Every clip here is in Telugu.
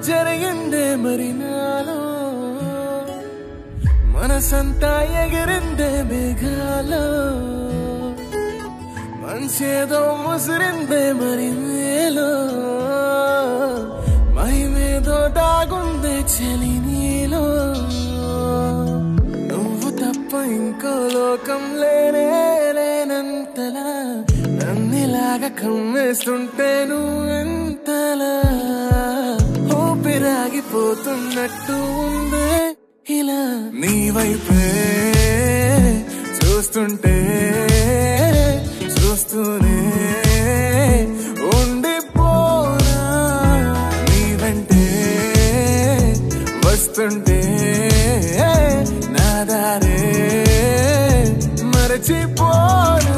జరిగిందే మరి నాలో మనసంతా ఎగిరిందే మేఘాలో మనసేదో ముసిరిందే మరి మేలో మహిమేదో దాగుందే చలి నీలో నువ్వు తప్ప ఇంకో లోకం లేనే లేనంతలా నన్నిలాగా కమ్మేస్తుంటే నువ్వెంతలా ఊపిరాగిపోతున్నట్టు ఉందే ఇలా నీ వైపే చూస్తుంటే చూస్తూనే ఉండిపోనా నీ వెంటే వస్తుంటే నా దారే మరచిపోనా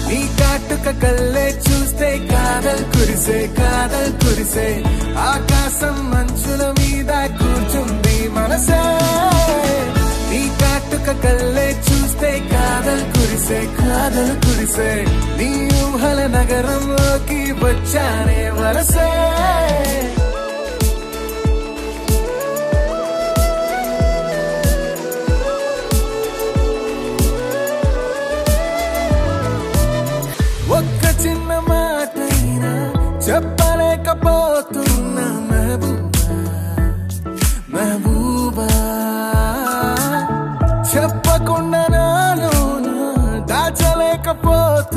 నీ కాటుక కళ్ళే చూస్తే కాదల్ కురిసే ఆకాశం మంచుల మీద కూర్చుంది మనసే నీ కాటుక కళ్ళే చూస్తే కాదల్ కురిసే నీ ఊహల నగరంలోకి వచ్చానే వరసే ఒక్క చిన్న మాటైనా చెప్పలేకపోతున్నా మెహబూబా చెప్పకుండా నాలో దాచలేకపోతున్నా